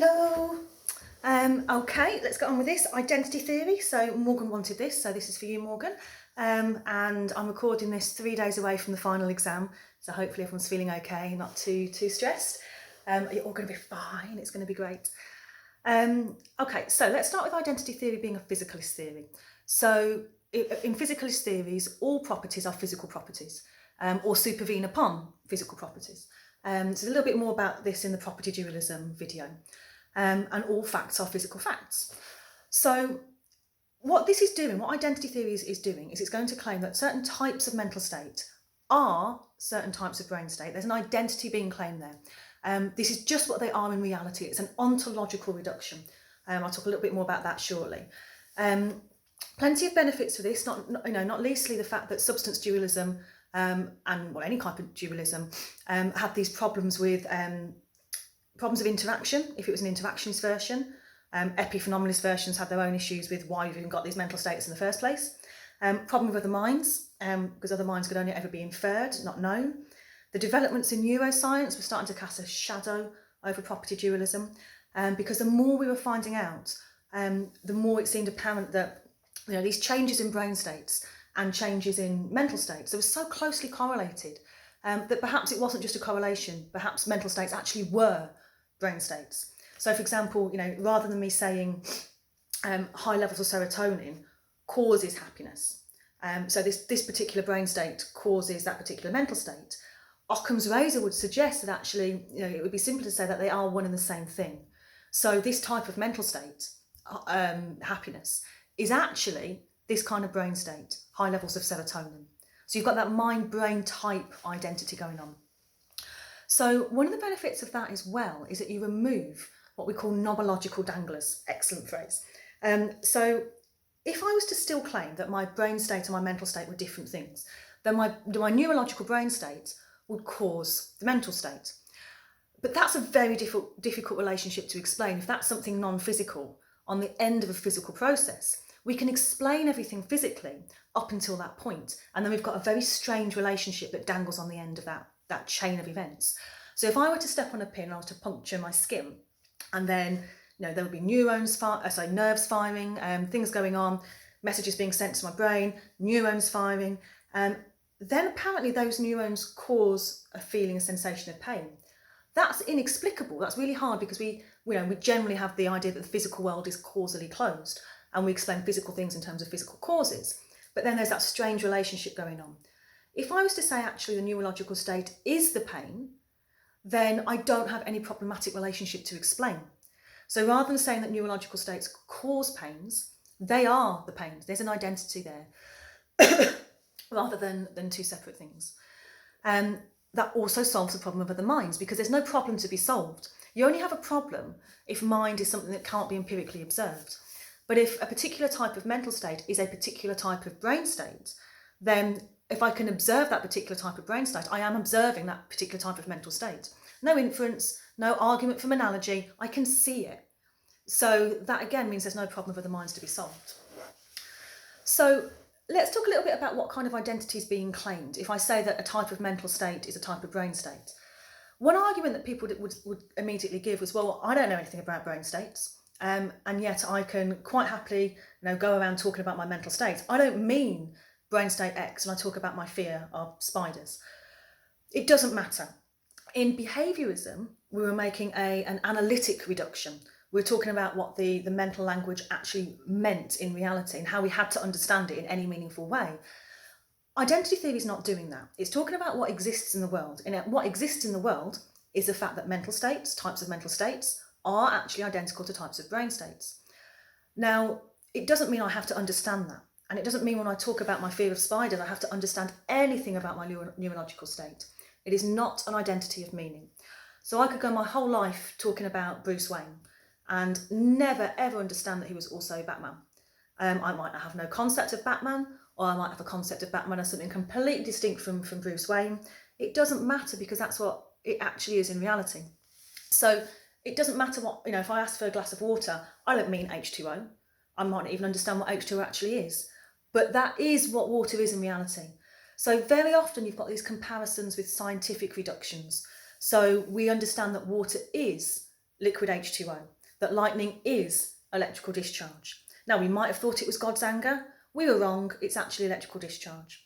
Hello. Okay, let's get on with this. Identity theory. So Morgan wanted this, so this is for you, Morgan. And I'm recording this 3 days away from the final exam, so hopefully everyone's feeling okay, not too stressed. You're all going to be fine. It's going to be great. Okay, so let's start with identity theory being a physicalist theory. So in physicalist theories, all properties are physical properties, or supervene upon physical properties. So there's a little bit more about this in the property dualism video. And all facts are physical facts. So what this is doing, what identity theory is doing, is it's going to claim that certain types of mental state are certain types of brain state. There's an identity being claimed there. This is just what they are in reality. It's an ontological reduction. I'll talk a little bit more about that shortly. Plenty of benefits for this, not leastly the fact that substance dualism and any type of dualism had these problems with problems of interaction, if it was an interactionist version. Epiphenomenalist versions had their own issues with why you've even got these mental states in the first place. Problem with other minds, because other minds could only ever be inferred, not known. The developments in neuroscience were starting to cast a shadow over property dualism, because the more we were finding out, the more it seemed apparent that these changes in brain states and changes in mental states, they were so closely correlated that perhaps it wasn't just a correlation, perhaps mental states actually were brain states. So for example, rather than me saying high levels of serotonin causes happiness, so this particular brain state causes that particular mental state, Occam's razor would suggest that actually it would be simpler to say that they are one and the same thing. So this type of mental state, happiness, is actually this kind of brain state, high levels of serotonin. So you've got that mind-brain type identity going on. So one of the benefits of that as well is that you remove what we call nomological danglers. Excellent phrase. So if I was to still claim that my brain state and my mental state were different things, then my neurological brain state would cause the mental state. But that's a very difficult relationship to explain. If that's something non-physical on the end of a physical process, we can explain everything physically up until that point, and then we've got a very strange relationship that dangles on the end of that chain of events. So if I were to step on a pin, I was to puncture my skin, and then there would be nerves firing, things going on, messages being sent to my brain, neurons firing, then apparently those neurons cause a feeling, a sensation of pain. That's inexplicable. That's really hard because we generally have the idea that the physical world is causally closed, and we explain physical things in terms of physical causes. But then there's that strange relationship going on. If I was to say actually the neurological state is the pain, then I don't have any problematic relationship to explain. So rather than saying that neurological states cause pains, they are the pains. There's an identity there, rather than two separate things. That also solves the problem of other minds, because there's no problem to be solved. You only have a problem if mind is something that can't be empirically observed. But if a particular type of mental state is a particular type of brain state, then if I can observe that particular type of brain state, I am observing that particular type of mental state. No inference, no argument from analogy, I can see it. So that again means there's no problem for the minds to be solved. So let's talk a little bit about what kind of identity is being claimed if I say that a type of mental state is a type of brain state. One argument that people would immediately give was, well, I don't know anything about brain states. And yet I can quite happily go around talking about my mental states. I don't mean brain state X when I talk about my fear of spiders. It doesn't matter. In behaviourism, we were making an analytic reduction. We were talking about what the mental language actually meant in reality and how we had to understand it in any meaningful way. Identity theory is not doing that. It's talking about what exists in the world. And what exists in the world is the fact that mental states, types of mental states, are actually identical to types of brain states. Now, it doesn't mean I have to understand that. And it doesn't mean when I talk about my fear of spiders, I have to understand anything about my neurological state. It is not an identity of meaning. So I could go my whole life talking about Bruce Wayne and never ever understand that he was also Batman. I might have no concept of Batman, or I might have a concept of Batman as something completely distinct from Bruce Wayne. It doesn't matter, because that's what it actually is in reality. So it doesn't matter what, if I ask for a glass of water, I don't mean H2O. I might not even understand what H2O actually is. But that is what water is in reality. So very often you've got these comparisons with scientific reductions. So we understand that water is liquid H2O, that lightning is electrical discharge. Now, we might have thought it was God's anger. We were wrong. It's actually electrical discharge.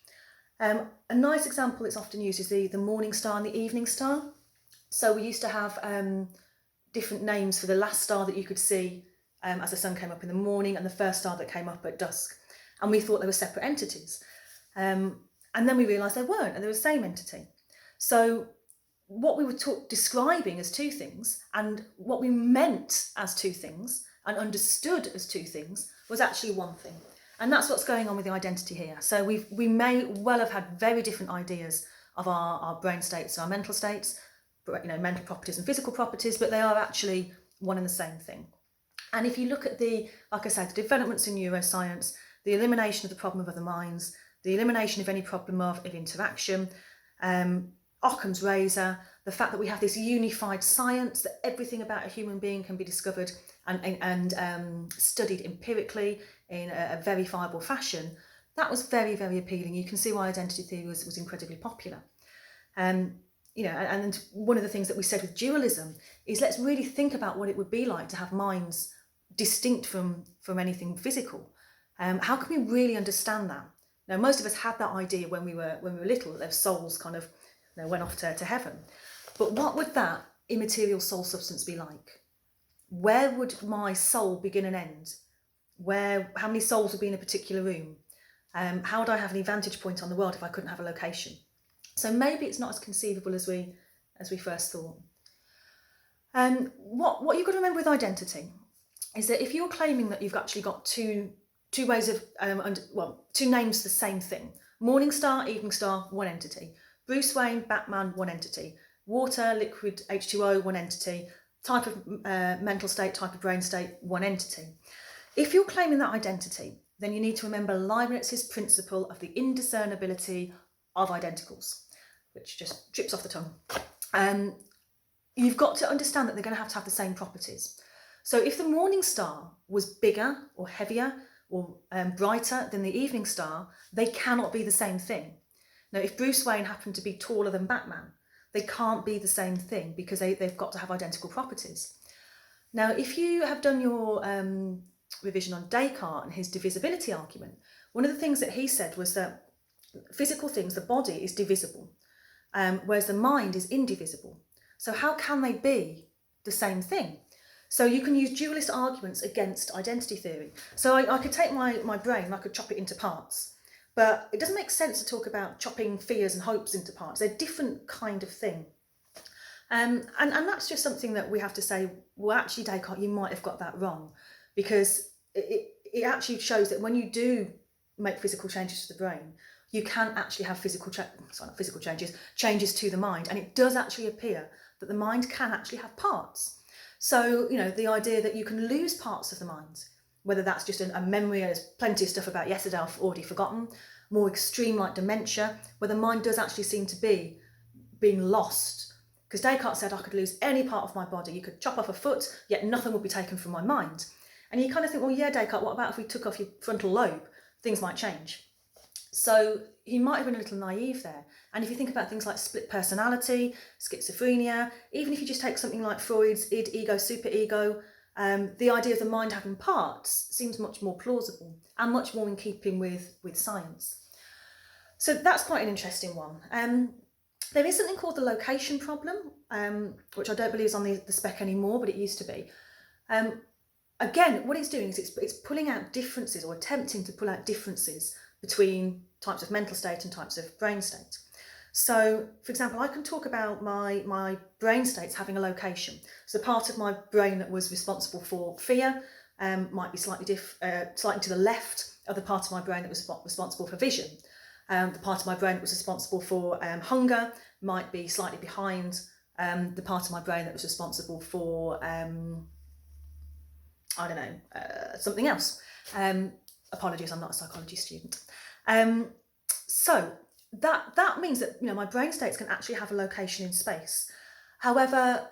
A nice example that's often used is the morning star and the evening star. So we used to have different names for the last star that you could see as the sun came up in the morning and the first star that came up at dusk. And we thought they were separate entities. And then we realised they weren't, and they were the same entity. So what we were describing as two things, and what we meant as two things and understood as two things, was actually one thing. And that's what's going on with the identity here. So we may well have had very different ideas of our brain states and our mental states, mental properties and physical properties, but they are actually one and the same thing. And if you look at like I said, the developments in neuroscience, the elimination of the problem of other minds, the elimination of any problem of interaction, Occam's razor, the fact that we have this unified science, that everything about a human being can be discovered and studied empirically in a verifiable fashion, that was very, very appealing. You can see why identity theory was incredibly popular. And one of the things that we said with dualism is, let's really think about what it would be like to have minds distinct from anything physical. How can we really understand that? Now, most of us had that idea when we were little, that their souls kind of went off to heaven. But what would that immaterial soul substance be like? Where would my soul begin and end? How many souls would be in a particular room? How would I have any vantage point on the world if I couldn't have a location? So maybe it's not as conceivable as we first thought. What you've got to remember with identity is that if you're claiming that you've actually got two ways of two names for the same thing: morning star, evening star, one entity; Bruce Wayne, Batman, one entity; water, liquid H2O, one entity; type of mental state, type of brain state, one entity. If you're claiming that identity, then you need to remember Leibniz's principle of the indiscernibility of identicals, which just drips off the tongue. You've got to understand that they're going to have the same properties. So if the morning star was bigger or heavier or brighter than the evening star, they cannot be the same thing. Now, if Bruce Wayne happened to be taller than Batman, they can't be the same thing because they've got to have identical properties. Now, if you have done your revision on Descartes and his divisibility argument, one of the things that he said was that physical things, the body, is divisible, whereas the mind is indivisible. So how can they be the same thing? So you can use dualist arguments against identity theory. So I could take my brain and I could chop it into parts, but it doesn't make sense to talk about chopping fears and hopes into parts. They're a different kind of thing. And that's just something that we have to say, well, actually, Descartes, you might have got that wrong, because it actually shows that when you do make physical changes to the brain, you can actually have changes to the mind. And it does actually appear that the mind can actually have parts. So, the idea that you can lose parts of the mind, whether that's just a memory, there's plenty of stuff about yesterday I've already forgotten, more extreme like dementia, where the mind does actually seem to be being lost. Because Descartes said I could lose any part of my body. You could chop off a foot, yet nothing would be taken from my mind. And you kind of think, well, yeah, Descartes, what about if we took off your frontal lobe? Things might change. So he might have been a little naive there. And if you think about things like split personality, schizophrenia, even if you just take something like Freud's id, ego, superego, the idea of the mind having parts seems much more plausible and much more in keeping with science. So that's quite an interesting one. There is something called the location problem, which I don't believe is on the spec anymore, but it used to be. Again, what it's doing is it's pulling out differences, or attempting to pull out differences between types of mental state and types of brain state. So, for example, I can talk about my brain states having a location. So part of my brain that was responsible for fear might be slightly to the left of the part of my brain that was responsible for vision. The part of my brain that was responsible for hunger might be slightly behind the part of my brain that was responsible for, something else. Apologies, I'm not a psychology student. So that means that my brain states can actually have a location in space. However,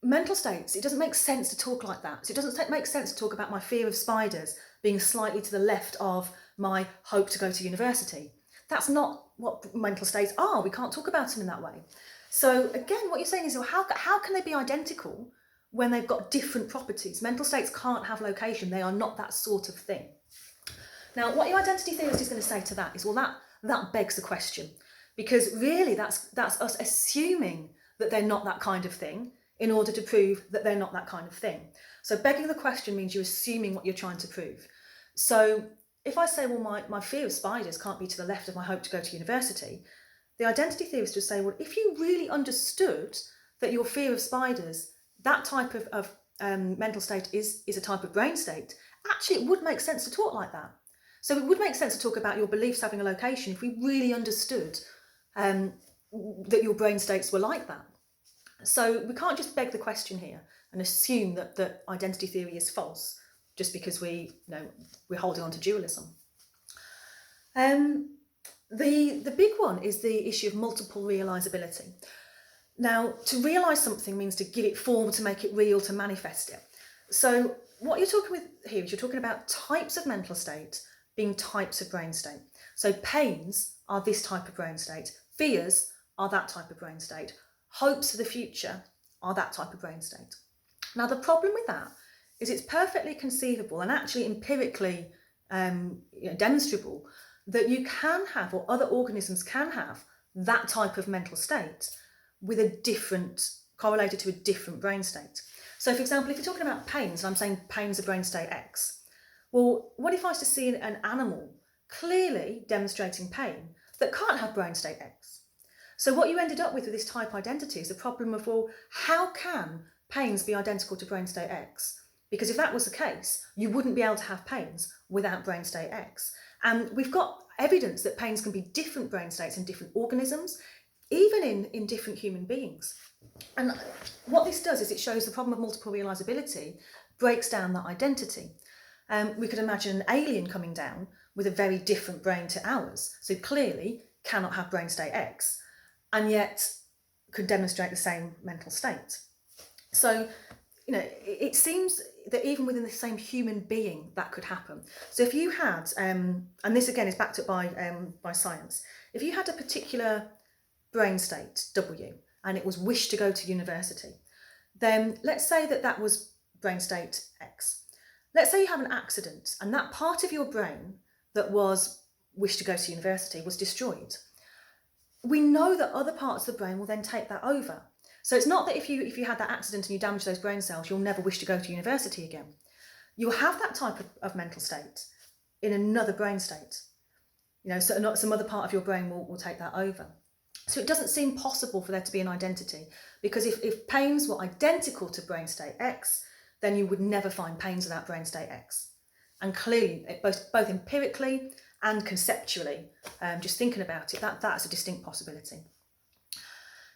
mental states, it doesn't make sense to talk like that. So it doesn't make sense to talk about my fear of spiders being slightly to the left of my hope to go to university. That's not what mental states are. We can't talk about them in that way. So again, what you're saying is, well, how can they be identical when they've got different properties. Mental states can't have location. They are not that sort of thing. Now, what your identity theorist is going to say to that is, well, that begs the question, because really that's us assuming that they're not that kind of thing in order to prove that they're not that kind of thing. So begging the question means you're assuming what you're trying to prove. So if I say, well, my fear of spiders can't be to the left of my hope to go to university, the identity theorist would say, well, if you really understood that your fear of spiders, that type of mental state is a type of brain state, actually it would make sense to talk like that. So it would make sense to talk about your beliefs having a location if we really understood that your brain states were like that. So we can't just beg the question here and assume that identity theory is false just because we're holding on to dualism. The big one is the issue of multiple realizability. Now, to realise something means to give it form, to make it real, to manifest it. So what you're talking with here is you're talking about types of mental state being types of brain state. So pains are this type of brain state, fears are that type of brain state, hopes for the future are that type of brain state. Now, the problem with that is it's perfectly conceivable and actually empirically demonstrable that you can have, or other organisms can have, that type of mental state with a different, correlated to a different brain state. So for example, if you're talking about pains, and I'm saying pains are brain state X, well, what if I was to see an animal clearly demonstrating pain that can't have brain state X? So what you ended up with this type identity is the problem of, well, how can pains be identical to brain state X? Because if that was the case, you wouldn't be able to have pains without brain state X. And we've got evidence that pains can be different brain states in different organisms, even in different human beings. And what this does is it shows the problem of multiple realizability breaks down that identity. We could imagine an alien coming down with a very different brain to ours, so clearly cannot have brain state X, and yet could demonstrate the same mental state. So, it seems that even within the same human being that could happen. So if you had, and this again is backed up by science, if you had a particular brain state, W, and it was wish to go to university, then let's say that was brain state X. Let's say you have an accident and that part of your brain that was wish to go to university was destroyed. We know that other parts of the brain will then take that over. So it's not that if you had that accident and you damage those brain cells, you'll never wish to go to university again. You'll have that type of mental state in another brain state. So not some other part of your brain will take that over. So it doesn't seem possible for there to be an identity, because if pains were identical to brain state X, then you would never find pains without brain state X. And clearly, both empirically and conceptually, just thinking about it, that's a distinct possibility.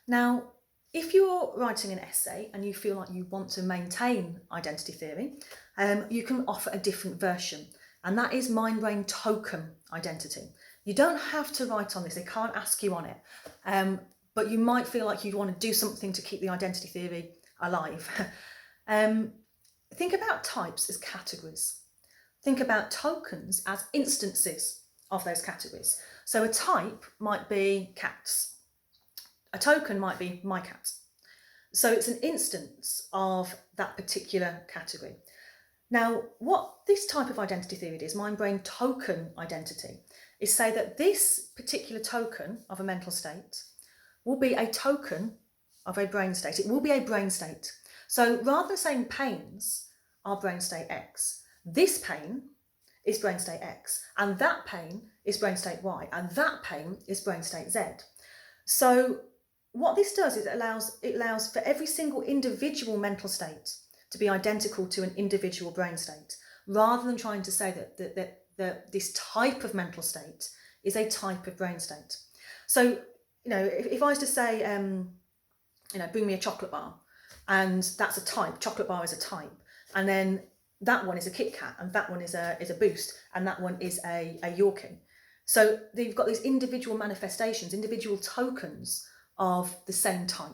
Now, if you're writing an essay and you feel like you want to maintain identity theory, you can offer a different version, and that is mind-brain token identity. You don't have to write on this, they can't ask you on it, but you might feel like you'd want to do something to keep the identity theory alive. Think about types as categories. Think about tokens as instances of those categories. So a type might be cats. A token might be my cat. So it's an instance of that particular category. Now, what this type of identity theory is, mind-brain token identity, is say that this particular token of a mental state will be a token of a brain state. It will be a brain state. So rather than saying pains are brain state X, this pain is brain state X, and that pain is brain state Y, and that pain is brain state Z. So what this does is it allows for every single individual mental state to be identical to an individual brain state, rather than trying to say that this type of mental state is a type of brain state. So, if I was to say, bring me a chocolate bar, and that's a type, chocolate bar is a type, and then that one is a Kit Kat, and that one is a Boost, and that one is a Yorkie. So you've got these individual manifestations, individual tokens of the same type.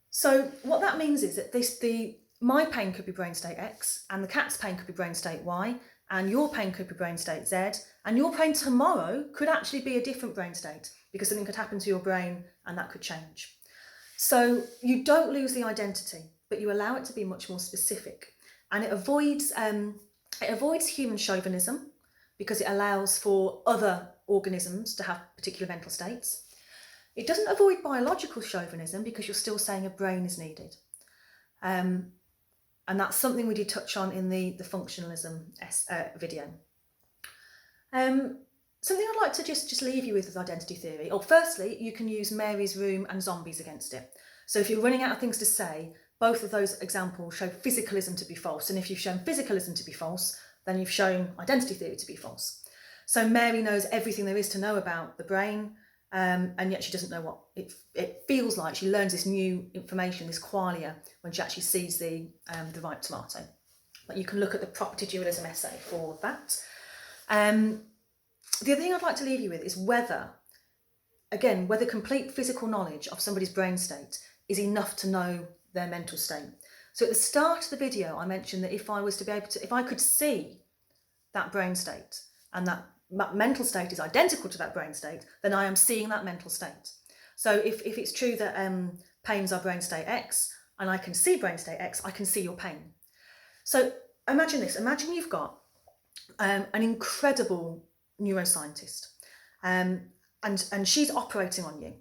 So what that means is that my pain could be brain state X, and the cat's pain could be brain state Y, and your pain could be brain state Z, and your pain tomorrow could actually be a different brain state, because something could happen to your brain and that could change. So you don't lose the identity, but you allow it to be much more specific. And it avoids human chauvinism because it allows for other organisms to have particular mental states. It doesn't avoid biological chauvinism because you're still saying a brain is needed. And that's something we did touch on in the functionalism video. Something I'd like to just leave you with identity theory. Firstly, you can use Mary's room and zombies against it. So if you're running out of things to say, both of those examples show physicalism to be false. And if you've shown physicalism to be false, then you've shown identity theory to be false. So Mary knows everything there is to know about the brain, and yet she doesn't know what it feels like. She learns this new information, this qualia, when she actually sees the ripe tomato. But you can look at the property dualism essay for that. The other thing I'd like to leave you with is whether complete physical knowledge of somebody's brain state is enough to know their mental state. So at the start of the video, I mentioned that if I could see that brain state and that mental state is identical to that brain state, then I am seeing that mental state. So if it's true that pains are brain state X and I can see brain state X, I can see your pain. So imagine this. Imagine you've got an incredible neuroscientist and she's operating on you.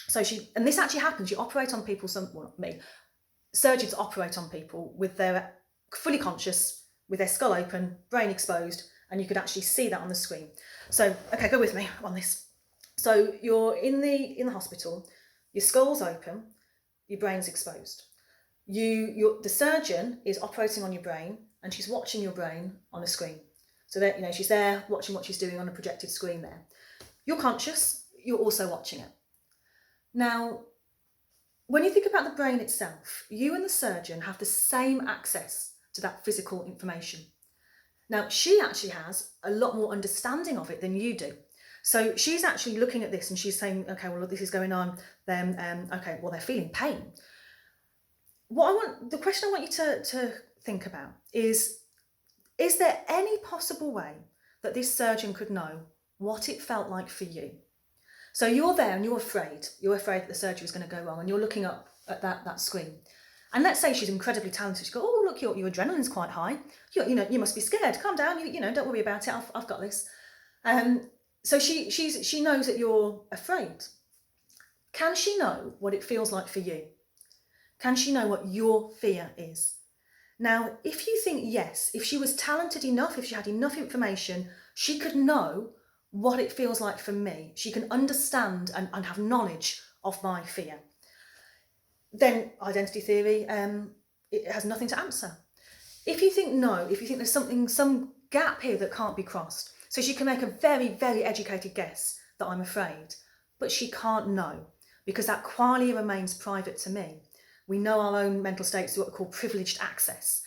So and this actually happens, you operate on people, not me, surgeons operate on people with their fully conscious, with their skull open, brain exposed, and you could actually see that on the screen. So, okay, go with me on this. So you're in the hospital, your skull's open, your brain's exposed. The surgeon is operating on your brain and she's watching your brain on a screen. So that, she's there watching what she's doing on a projected screen there. You're conscious, you're also watching it. Now, when you think about the brain itself, you and the surgeon have the same access to that physical information. Now, she actually has a lot more understanding of it than you do. So she's actually looking at this and she's saying, okay, well, look, this is going on. Then, okay, well, they're feeling pain. The question I want you to think about is there any possible way that this surgeon could know what it felt like for you? So you're there and you're afraid. You're afraid that the surgery is going to go wrong and you're looking up at that screen. And let's say she's incredibly talented. She goes, oh, look, your adrenaline's quite high. You must be scared. Calm down. Don't worry about it. I've got this. So she knows that you're afraid. Can she know what it feels like for you? Can she know what your fear is? Now, if you think yes, if she was talented enough, if she had enough information, she could know what it feels like for me. She can understand and have knowledge of my fear. Then identity theory, it has nothing to answer. If you think no, if you think there's some gap here that can't be crossed, so she can make a very, very educated guess that I'm afraid, but she can't know because that qualia remains private to me. We know our own mental states through what we call privileged access.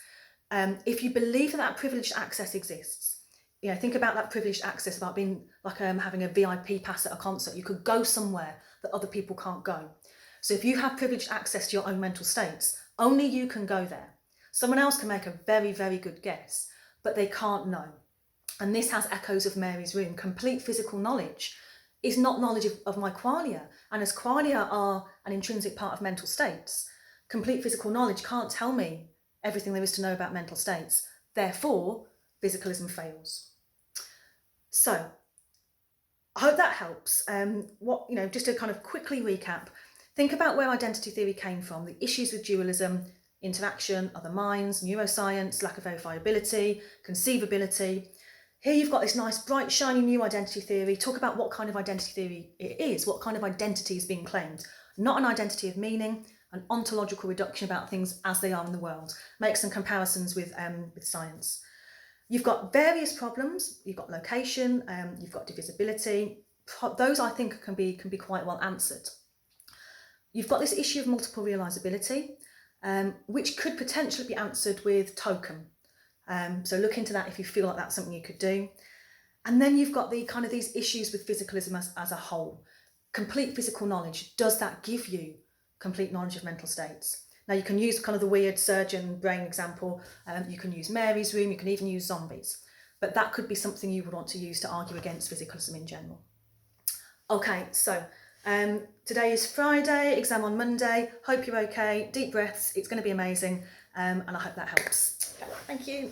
If you believe that privileged access exists, think about that privileged access about being like having a VIP pass at a concert. You could go somewhere that other people can't go. So if you have privileged access to your own mental states, only you can go there. Someone else can make a very, very good guess, but they can't know. And this has echoes of Mary's room. Complete physical knowledge is not knowledge of my qualia. And as qualia are an intrinsic part of mental states, complete physical knowledge can't tell me everything there is to know about mental states. Therefore, physicalism fails. So, I hope that helps. Just to kind of quickly recap, think about where identity theory came from, the issues with dualism, interaction, other minds, neuroscience, lack of verifiability, conceivability. Here you've got this nice, bright, shiny new identity theory. Talk about what kind of identity theory it is, what kind of identity is being claimed. Not an identity of meaning, an ontological reduction about things as they are in the world. Make some comparisons with science. You've got various problems. You've got location, you've got divisibility. Those I think can be quite well answered. You've got this issue of multiple realizability, which could potentially be answered with token. So look into that if you feel like that's something you could do. And then you've got the kind of these issues with physicalism as a whole. Complete physical knowledge, does that give you complete knowledge of mental states? Now you can use kind of the weird surgeon brain example, you can use Mary's room, you can even use zombies. But that could be something you would want to use to argue against physicalism in general. Okay, so Today is Friday, exam on Monday. Hope you're okay. Deep breaths. It's going to be amazing. And I hope that helps. Thank you.